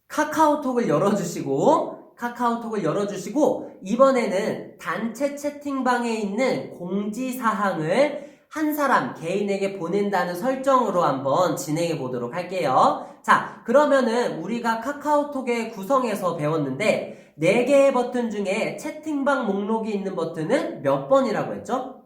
카카오톡을 열어주시고 이번에는 단체 채팅방에 있는 공지사항을 한 사람 개인에게 보낸다는 설정으로 한번 진행해 보도록 할게요. 자, 그러면은 우리가 카카오톡의 구성에서 배웠는데 4개의 버튼 중에 채팅방 목록이 있는 버튼은 몇 번이라고 했죠?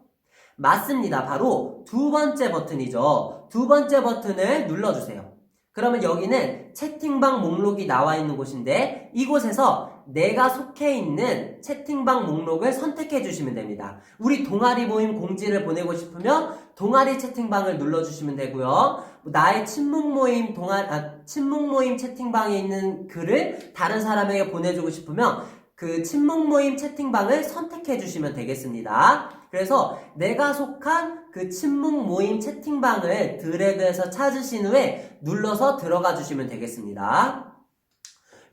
맞습니다. 바로 2번째 버튼이죠. 2번째 버튼을 눌러주세요. 그러면 여기는 채팅방 목록이 나와 있는 곳인데 이곳에서 내가 속해 있는 채팅방 목록을 선택해 주시면 됩니다. 우리 동아리 모임 공지를 보내고 싶으면 동아리 채팅방을 눌러주시면 되고요. 나의 친목 모임 채팅방에 있는 글을 다른 사람에게 보내주고 싶으면 그 친목 모임 채팅방을 선택해 주시면 되겠습니다. 그래서 내가 속한 그 친목 모임 채팅방을 드래그해서 찾으신 후에 눌러서 들어가 주시면 되겠습니다.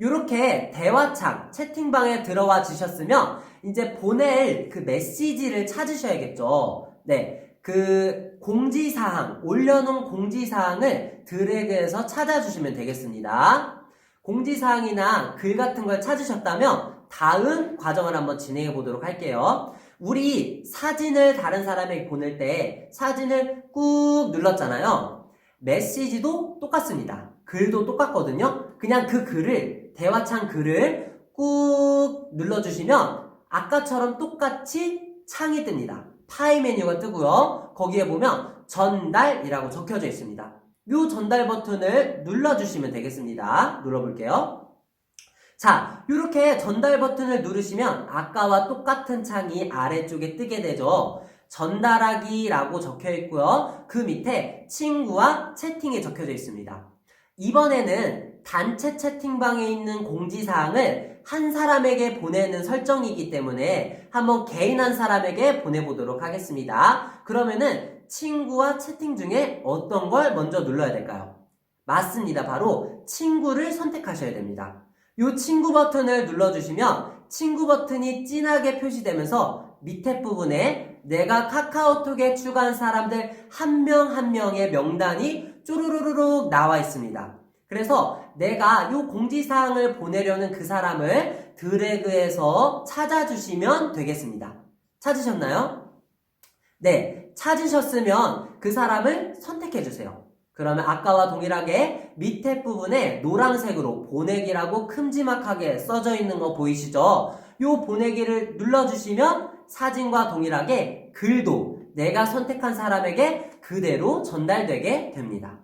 이렇게 대화창, 채팅방에 들어와 주셨으면 이제 보낼 그 메시지를 찾으셔야겠죠. 네, 그 공지사항, 올려놓은 공지사항을 드래그해서 찾아주시면 되겠습니다. 공지사항이나 글 같은 걸 찾으셨다면 다음 과정을 한번 진행해 보도록 할게요. 우리 사진을 다른 사람에게 보낼 때 사진을 꾹 눌렀잖아요. 메시지도 똑같습니다. 글도 똑같거든요. 그냥 그 글을, 대화창 글을 꾹 눌러주시면 아까처럼 똑같이 창이 뜹니다. 파일 메뉴가 뜨고요. 거기에 보면 전달이라고 적혀져 있습니다. 이 전달 버튼을 눌러주시면 되겠습니다. 눌러볼게요. 자, 이렇게 전달 버튼을 누르시면 아까와 똑같은 창이 아래쪽에 뜨게 되죠. 전달하기라고 적혀 있고요. 그 밑에 친구와 채팅이 적혀져 있습니다. 이번에는 단체 채팅방에 있는 공지사항을 한 사람에게 보내는 설정이기 때문에 한번 개인 한 사람에게 보내보도록 하겠습니다. 그러면은 친구와 채팅 중에 어떤 걸 먼저 눌러야 될까요? 맞습니다. 바로 친구를 선택하셔야 됩니다. 이 친구 버튼을 눌러주시면 친구 버튼이 진하게 표시되면서 밑에 부분에 내가 카카오톡에 추가한 사람들 한 명 한 명의 명단이 쪼르르륵 나와 있습니다. 그래서 내가 이 공지사항을 보내려는 그 사람을 드래그해서 찾아주시면 되겠습니다. 찾으셨나요? 네, 찾으셨으면 그 사람을 선택해주세요. 그러면 아까와 동일하게 밑에 부분에 노란색으로 보내기라고 큼지막하게 써져 있는 거 보이시죠? 이 보내기를 눌러주시면 사진과 동일하게 글도 내가 선택한 사람에게 그대로 전달되게 됩니다.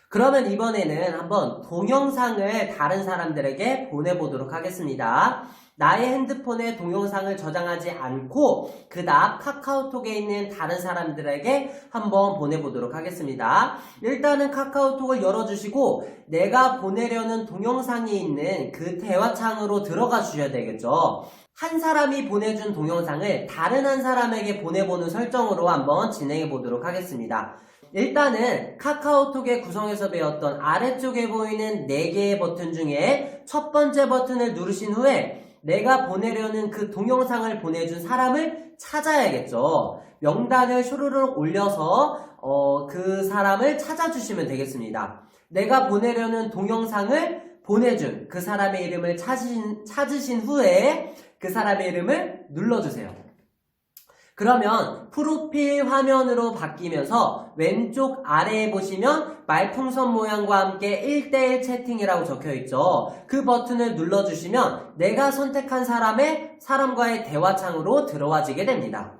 그러면 이번에는 한번 동영상을 다른 사람들에게 보내보도록 하겠습니다. 나의 핸드폰에 동영상을 저장하지 않고 그다음 카카오톡에 있는 다른 사람들에게 한번 보내보도록 하겠습니다. 일단은 카카오톡을 열어주시고 내가 보내려는 동영상이 있는 그 대화창으로 들어가 주셔야 되겠죠. 한 사람이 보내준 동영상을 다른 한 사람에게 보내보는 설정으로 한번 진행해 보도록 하겠습니다. 일단은 카카오톡의 구성에서 배웠던 아래쪽에 보이는 4개의 버튼 중에 첫 번째 버튼을 누르신 후에 내가 보내려는 그 동영상을 보내준 사람을 찾아야겠죠. 명단을 쇼르륵 올려서 그 사람을 찾아주시면 되겠습니다. 내가 보내려는 동영상을 보내준 그 사람의 이름을 찾으신 후에 그 사람의 이름을 눌러주세요. 그러면 프로필 화면으로 바뀌면서 왼쪽 아래에 보시면 말풍선 모양과 함께 1:1 채팅이라고 적혀있죠. 그 버튼을 눌러주시면 내가 선택한 사람과의 대화창으로 들어와지게 됩니다.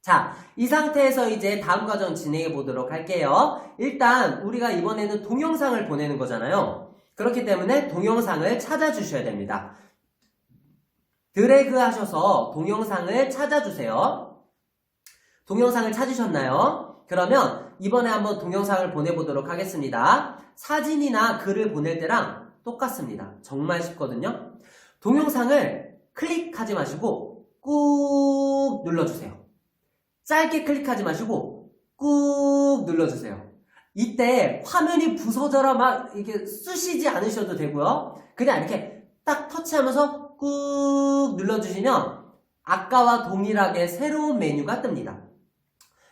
자, 이 상태에서 이제 다음 과정 진행해 보도록 할게요. 일단 우리가 이번에는 동영상을 보내는 거잖아요. 그렇기 때문에 동영상을 찾아주셔야 됩니다. 드래그 하셔서 동영상을 찾아주세요. 동영상을 찾으셨나요? 그러면 이번에 한번 동영상을 보내보도록 하겠습니다. 사진이나 글을 보낼 때랑 똑같습니다. 정말 쉽거든요. 동영상을 클릭하지 마시고 꾹 눌러주세요. 짧게 클릭하지 마시고 꾹 눌러주세요. 이때 화면이 부서져라 막 이렇게 쑤시지 않으셔도 되고요. 그냥 이렇게 딱 터치하면서 꾹 눌러주시면 아까와 동일하게 새로운 메뉴가 뜹니다.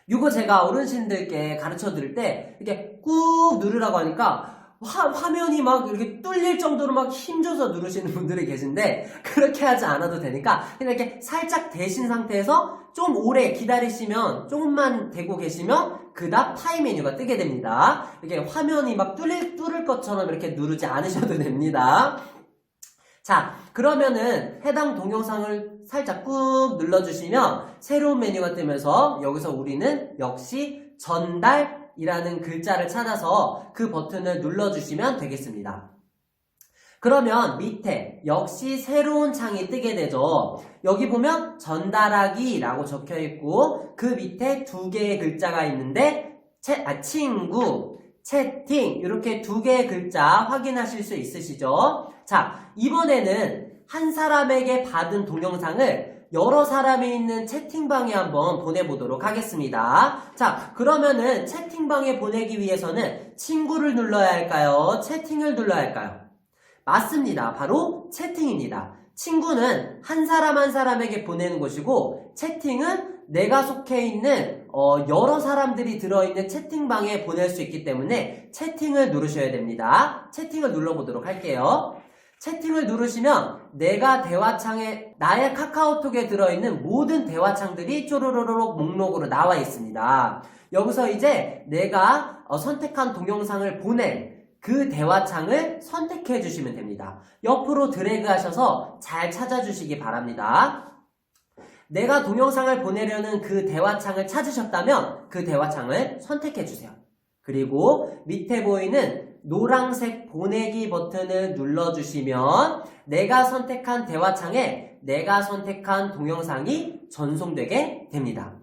이거 제가 어르신들께 가르쳐 드릴 때 이렇게 꾹 누르라고 하니까 화면이 막 이렇게 뚫릴 정도로 막 힘줘서 누르시는 분들이 계신데 그렇게 하지 않아도 되니까 그냥 이렇게 살짝 대신 상태에서 좀 오래 기다리시면 조금만 대고 계시면 그다음 파일 메뉴가 뜨게 됩니다. 이렇게 화면이 막 뚫을 것처럼 이렇게 누르지 않으셔도 됩니다. 자, 그러면은 해당 동영상을 살짝 꾹 눌러주시면 새로운 메뉴가 뜨면서 여기서 우리는 역시 전달이라는 글자를 찾아서 그 버튼을 눌러주시면 되겠습니다. 그러면 밑에 역시 새로운 창이 뜨게 되죠. 여기 보면 전달하기라고 적혀 있고 그 밑에 2개의 글자가 있는데 친구, 채팅 이렇게 2개의 글자 확인하실 수 있으시죠? 자, 이번에는 한 사람에게 받은 동영상을 여러 사람이 있는 채팅방에 한번 보내보도록 하겠습니다. 자, 그러면은 채팅방에 보내기 위해서는 친구를 눌러야 할까요? 채팅을 눌러야 할까요? 맞습니다. 바로 채팅입니다. 친구는 한 사람 한 사람에게 보내는 것이고, 채팅은 내가 속해 있는 여러 사람들이 들어있는 채팅방에 보낼 수 있기 때문에 채팅을 누르셔야 됩니다. 채팅을 눌러보도록 할게요. 채팅을 누르시면 내가 대화창에 나의 카카오톡에 들어있는 모든 대화창들이 쪼르르륵 목록으로 나와 있습니다. 여기서 이제 내가 선택한 동영상을 보낼 그 대화창을 선택해 주시면 됩니다. 옆으로 드래그 하셔서 잘 찾아주시기 바랍니다. 내가 동영상을 보내려는 그 대화창을 찾으셨다면 그 대화창을 선택해 주세요. 그리고 밑에 보이는 노란색 보내기 버튼을 눌러주시면 내가 선택한 대화창에 내가 선택한 동영상이 전송되게 됩니다.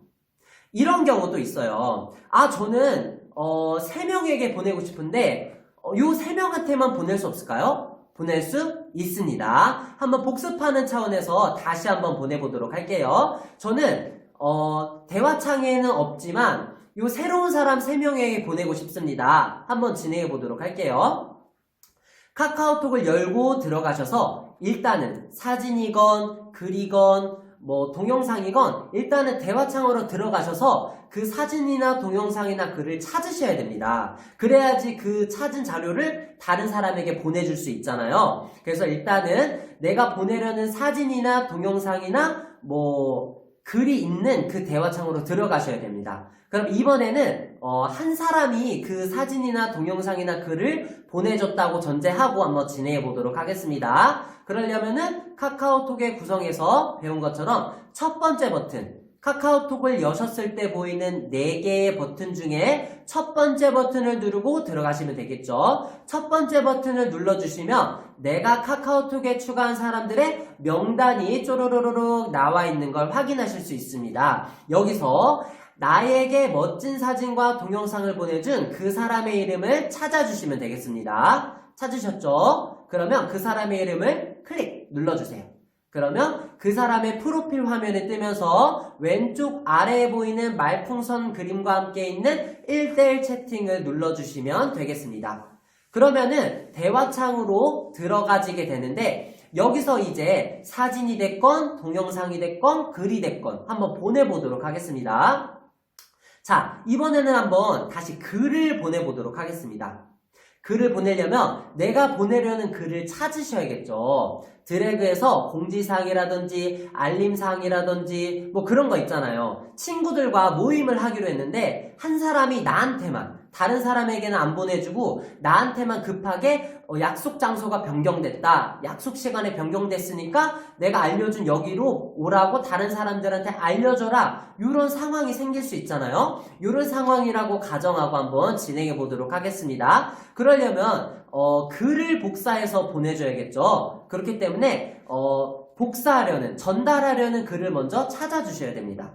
이런 경우도 있어요. 저는 3명에게 보내고 싶은데 요 3명한테만 보낼 수 없을까요? 보낼 수 있습니다. 한번 복습하는 차원에서 다시 한번 보내보도록 할게요. 저는 대화창에는 없지만 요 새로운 사람 3명에게 보내고 싶습니다. 한번 진행해 보도록 할게요. 카카오톡을 열고 들어가셔서 일단은 사진이건 글이건 동영상이건 일단은 대화창으로 들어가셔서 그 사진이나 동영상이나 글을 찾으셔야 됩니다. 그래야지 그 찾은 자료를 다른 사람에게 보내줄 수 있잖아요. 그래서 일단은 내가 보내려는 사진이나 동영상이나 글이 있는 그 대화창으로 들어가셔야 됩니다. 그럼 이번에는 한 사람이 그 사진이나 동영상이나 글을 보내줬다고 전제하고 한번 진행해 보도록 하겠습니다. 그러려면은 카카오톡의 구성에서 배운 것처럼 첫 번째 버튼, 카카오톡을 여셨을 때 보이는 4개의 버튼 중에 첫 번째 버튼을 누르고 들어가시면 되겠죠. 첫 번째 버튼을 눌러주시면 내가 카카오톡에 추가한 사람들의 명단이 쪼르르륵 나와 있는 걸 확인하실 수 있습니다. 여기서 나에게 멋진 사진과 동영상을 보내준 그 사람의 이름을 찾아주시면 되겠습니다. 찾으셨죠? 그러면 그 사람의 이름을 클릭 눌러주세요. 그러면 그 사람의 프로필 화면에 뜨면서 왼쪽 아래에 보이는 말풍선 그림과 함께 있는 1대1 채팅을 눌러주시면 되겠습니다. 그러면은 대화창으로 들어가지게 되는데 여기서 이제 사진이 됐건 동영상이 됐건 글이 됐건 한번 보내보도록 하겠습니다. 자, 이번에는 한번 다시 글을 보내보도록 하겠습니다. 글을 보내려면 내가 보내려는 글을 찾으셔야겠죠. 드래그해서 공지사항이라든지 알림사항이라든지 그런 거 있잖아요. 친구들과 모임을 하기로 했는데 한 사람이 나한테만, 다른 사람에게는 안 보내주고 나한테만 급하게 약속 장소가 변경됐다. 약속 시간에 변경됐으니까 내가 알려준 여기로 오라고 다른 사람들한테 알려줘라. 이런 상황이 생길 수 있잖아요. 이런 상황이라고 가정하고 한번 진행해 보도록 하겠습니다. 그러려면 글을 복사해서 보내줘야겠죠. 그렇기 때문에 전달하려는 글을 먼저 찾아주셔야 됩니다.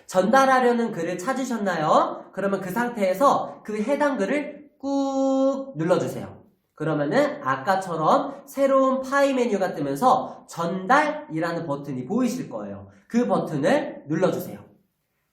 전달하려는 글을 찾으셨나요? 그러면 그 상태에서 그 해당 글을 꾹 눌러주세요. 그러면은 아까처럼 새로운 파일 메뉴가 뜨면서 전달이라는 버튼이 보이실 거예요. 그 버튼을 눌러주세요.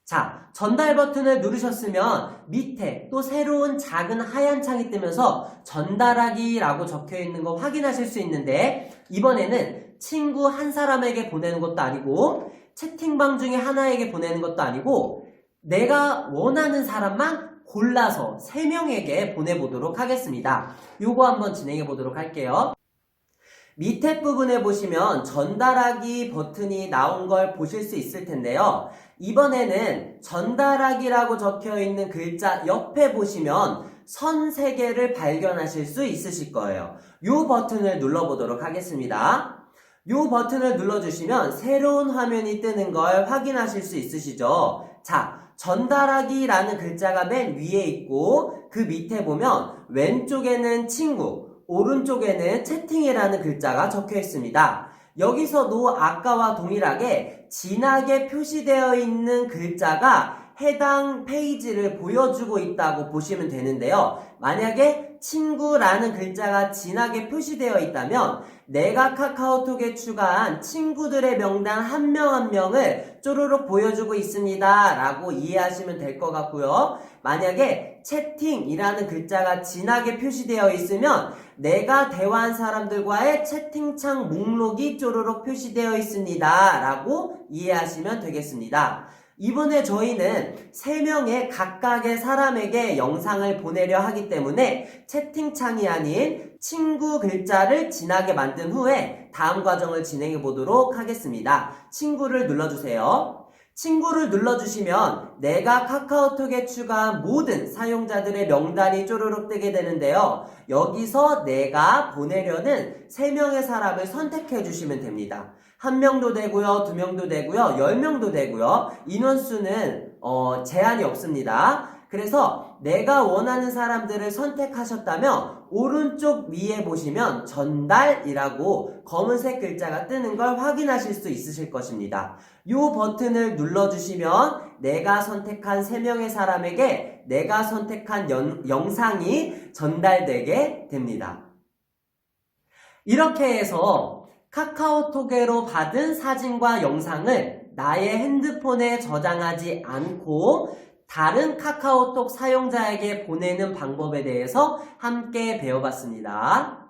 자, 전달 버튼을 누르셨으면 밑에 또 새로운 작은 하얀 창이 뜨면서 전달하기라고 적혀 있는 거 확인하실 수 있는데 이번에는 친구 한 사람에게 보내는 것도 아니고 채팅방 중에 하나에게 보내는 것도 아니고 내가 원하는 사람만 골라서 3명에게 보내보도록 하겠습니다. 요거 한번 진행해 보도록 할게요. 밑에 부분에 보시면 전달하기 버튼이 나온 걸 보실 수 있을 텐데요. 이번에는 전달하기라고 적혀 있는 글자 옆에 보시면 선 3개를 발견하실 수 있으실 거예요. 요 버튼을 눌러보도록 하겠습니다. 요 버튼을 눌러주시면 새로운 화면이 뜨는 걸 확인하실 수 있으시죠? 자, 전달하기라는 글자가 맨 위에 있고 그 밑에 보면 왼쪽에는 친구, 오른쪽에는 채팅이라는 글자가 적혀 있습니다. 여기서도 아까와 동일하게 진하게 표시되어 있는 글자가 해당 페이지를 보여주고 있다고 보시면 되는데요. 만약에 친구라는 글자가 진하게 표시되어 있다면 내가 카카오톡에 추가한 친구들의 명단 한 명 한 명을 쪼르륵 보여주고 있습니다 라고 이해하시면 될 것 같고요. 만약에 채팅이라는 글자가 진하게 표시되어 있으면 내가 대화한 사람들과의 채팅창 목록이 쪼르륵 표시되어 있습니다 라고 이해하시면 되겠습니다. 이번에 저희는 3명의 각각의 사람에게 영상을 보내려 하기 때문에 채팅창이 아닌 친구 글자를 진하게 만든 후에 다음 과정을 진행해 보도록 하겠습니다. 친구를 눌러주세요. 친구를 눌러주시면 내가 카카오톡에 추가한 모든 사용자들의 명단이 쪼르륵 뜨게 되는데요. 여기서 내가 보내려는 3명의 사람을 선택해 주시면 됩니다. 1명도 되고요, 2명도 되고요, 10명도 되고요. 인원수는 제한이 없습니다. 그래서 내가 원하는 사람들을 선택하셨다면 오른쪽 위에 보시면 전달이라고 검은색 글자가 뜨는 걸 확인하실 수 있으실 것입니다. 이 버튼을 눌러주시면 내가 선택한 3명의 사람에게 내가 선택한 영상이 전달되게 됩니다. 이렇게 해서 카카오톡으로 받은 사진과 영상을 나의 핸드폰에 저장하지 않고 다른 카카오톡 사용자에게 보내는 방법에 대해서 함께 배워봤습니다.